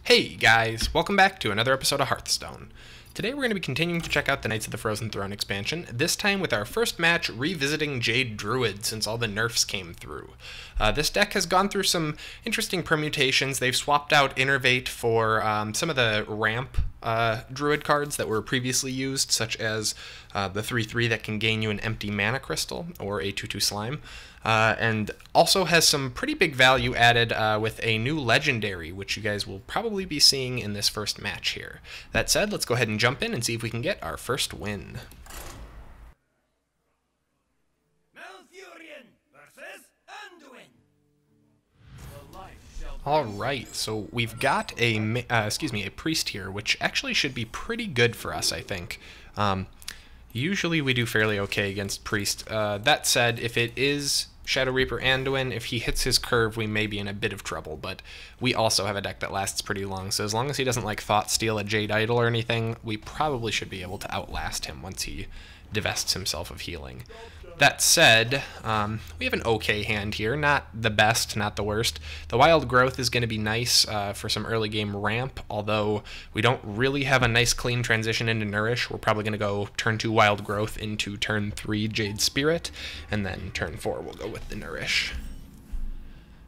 Hey guys, welcome back to another episode of Hearthstone. Today we're going to be continuing to check out the Knights of the Frozen Throne expansion, this time with our first match revisiting Jade Druid since all the nerfs came through. This deck has gone through some interesting permutations. They've swapped out Innervate for some of the ramp Druid cards that were previously used, such as the 3/3 that can gain you an empty mana crystal, or a 2/2 slime. And also has some pretty big value added with a new legendary, which you guys will probably be seeing in this first match here. That said, let's go ahead and jump in and see if we can get our first win. Alright, so we've got a priest here, which actually should be pretty good for us, I think. Usually we do fairly okay against priest. That said, if it is Shadow Reaper Anduin, if he hits his curve, we may be in a bit of trouble, but we also have a deck that lasts pretty long, so as long as he doesn't like Thought Steal a Jade Idol or anything, we probably should be able to outlast him once he divests himself of healing. That said, we have an okay hand here, not the best, not the worst. The Wild Growth is going to be nice for some early game ramp, although we don't really have a nice clean transition into Nourish. We're probably going to go turn 2 Wild Growth into turn 3 Jade Spirit, and then turn 4 we'll go with the Nourish.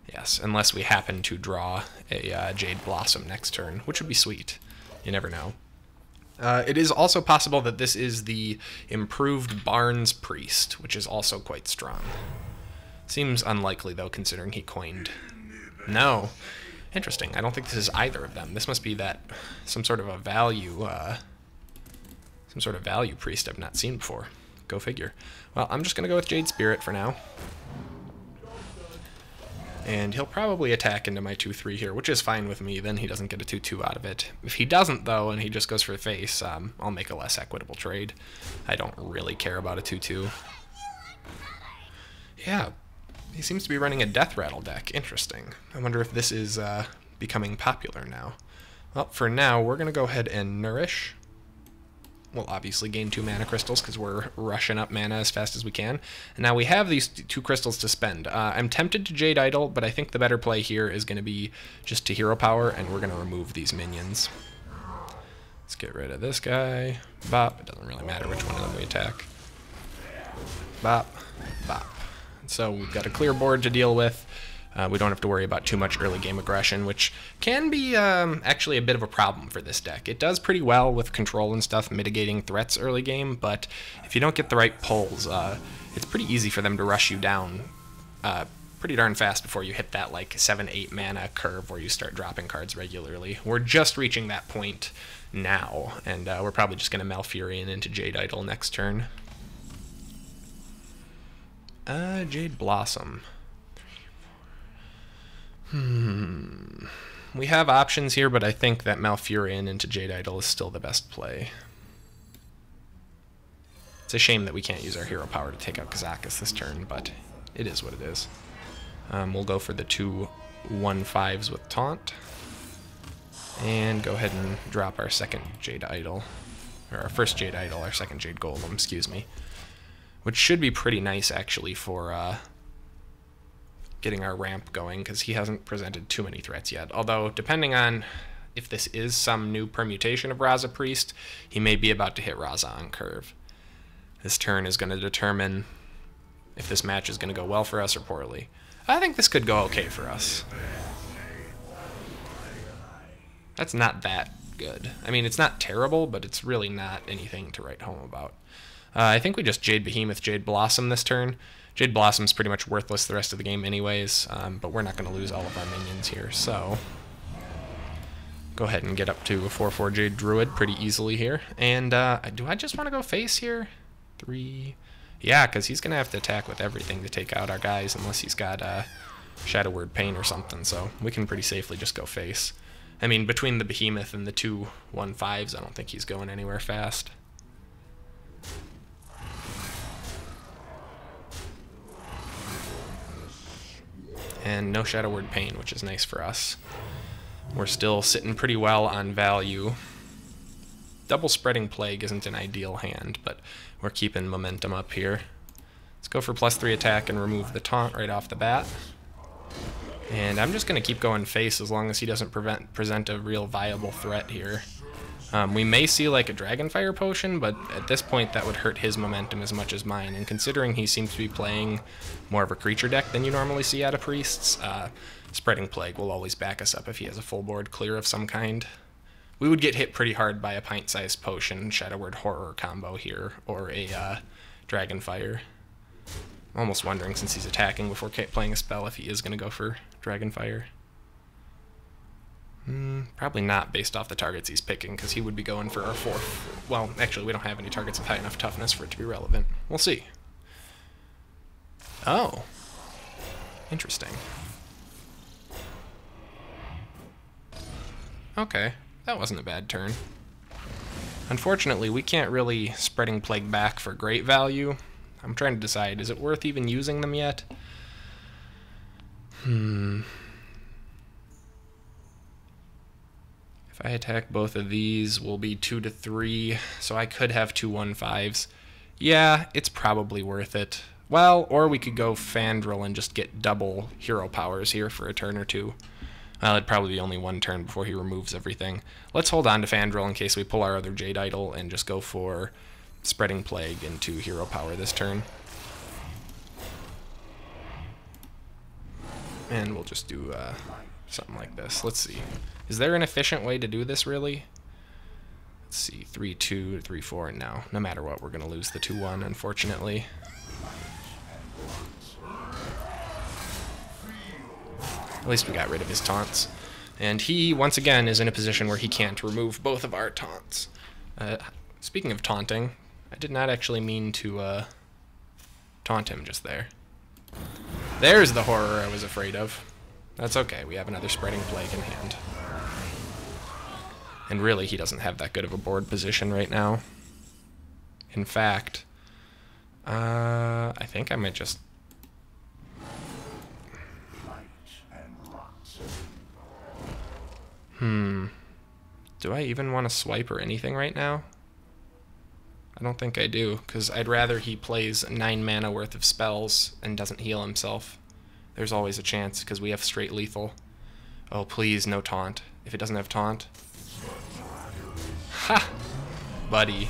Yes, unless we happen to draw a Jade Blossom next turn, which would be sweet. You never know. It is also possible that this is the improved Barnes Priest, which is also quite strong. Seems unlikely, though, considering he coined. No. Interesting. I don't think this is either of them. This must be that some sort of a value, priest I've not seen before. Go figure. Well, I'm just going to go with Jade Spirit for now. And he'll probably attack into my 2/3 here, which is fine with me. Then he doesn't get a 2/2 out of it. If he doesn't, though, and he just goes for the face, I'll make a less equitable trade. I don't really care about a 2/2. Yeah, he seems to be running a Death Rattle deck. Interesting. I wonder if this is becoming popular now. Well, for now, we're going to go ahead and Nourish. We'll obviously gain 2 mana crystals because we're rushing up mana as fast as we can. And now we have these 2 crystals to spend. I'm tempted to Jade Idol, but I think the better play here is going to be just to Hero Power, and we're going to remove these minions. Let's get rid of this guy. Bop. It doesn't really matter which one of them we attack. Bop. Bop. So we've got a clear board to deal with. We don't have to worry about too much early game aggression, which can be actually a bit of a problem for this deck. It does pretty well with control and stuff, mitigating threats early game, but if you don't get the right pulls, it's pretty easy for them to rush you down pretty darn fast before you hit that like 7-8 mana curve where you start dropping cards regularly. We're just reaching that point now, and we're probably just going to Malfurion into Jade Idol next turn. Jade Blossom. We have options here, but I think that Malfurion into Jade Idol is still the best play. It's a shame that we can't use our Hero Power to take out Kazakus this turn, but it is what it is. We'll go for the 2 1/5s with Taunt, and go ahead and drop our second Jade Idol, or our first Jade Idol, our second Jade Golem, excuse me, which should be pretty nice actually for getting our ramp going, because he hasn't presented too many threats yet. Although, depending on if this is some new permutation of Raza Priest, he may be about to hit Raza on curve. This turn is going to determine if this match is going to go well for us or poorly. I think this could go okay for us. That's not that good. I mean, it's not terrible, but it's really not anything to write home about. I think we just Jade Behemoth, Jade Blossom this turn. Jade Blossom's pretty much worthless the rest of the game anyways, but we're not going to lose all of our minions here, so go ahead and get up to a 4/4 Jade Druid pretty easily here. And do I just want to go face here? 3... Yeah, because he's going to have to attack with everything to take out our guys, unless he's got Shadow Word Pain or something, so we can pretty safely just go face. I mean, between the Behemoth and the 2 1/5s, I don't think he's going anywhere fast. And no Shadow Word Pain, which is nice for us. We're still sitting pretty well on value. Double Spreading Plague isn't an ideal hand, but we're keeping momentum up here. Let's go for +3 attack and remove the taunt right off the bat. And I'm just going to keep going face as long as he doesn't present a real viable threat here. We may see like a Dragonfire potion, but at this point that would hurt his momentum as much as mine. And considering he seems to be playing more of a creature deck than you normally see out of Priests, Spreading Plague will always back us up if he has a full board clear of some kind. We would get hit pretty hard by a pint-sized potion, Shadow Word Horror combo here, or a Dragonfire. I'm almost wondering, since he's attacking before playing a spell, if he is going to go for Dragonfire. Probably not based off the targets he's picking, because he would be going for our fourth. Well, actually, we don't have any targets of high enough toughness for it to be relevant. We'll see. Oh. Interesting. Okay, that wasn't a bad turn. Unfortunately, we can't really Spreading Plague back for great value. I'm trying to decide, is it worth even using them yet? If I attack both of these, we'll be 2 to 3, so I could have 2 1/5s. Yeah, it's probably worth it. Well, or we could go Fandral and just get double hero powers here for a turn or two. Well, it'd probably be only one turn before he removes everything. Let's hold on to Fandral in case we pull our other Jade Idol and just go for Spreading Plague into hero power this turn. And we'll just do something like this. Let's see. Is there an efficient way to do this, really? Let's see. 3-2, 3-4, no. No matter what, we're going to lose the 2-1, unfortunately. At least we got rid of his taunts. And he, once again, is in a position where he can't remove both of our taunts. Speaking of taunting, I did not actually mean to taunt him just there. There's the horror I was afraid of. That's okay, we have another Spreading Plague in hand. And really, he doesn't have that good of a board position right now. In fact, I think I might just... Do I even want to swipe or anything right now? I don't think I do, because I'd rather he plays 9 mana worth of spells and doesn't heal himself. There's always a chance, because we have straight lethal. Oh, please, no taunt. If it doesn't have taunt... Ha! Buddy.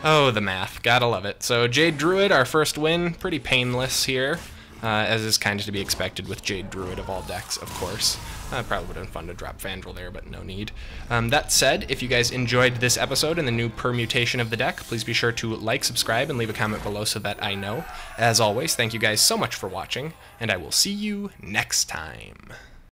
Oh, the math. Gotta love it. So, Jade Druid, our first win. Pretty painless here, as is kind of to be expected with Jade Druid of all decks, of course. Probably would have been fun to drop Fandral there, but no need. That said, if you guys enjoyed this episode and the new permutation of the deck, please be sure to like, subscribe, and leave a comment below so that I know. As always, thank you guys so much for watching, and I will see you next time.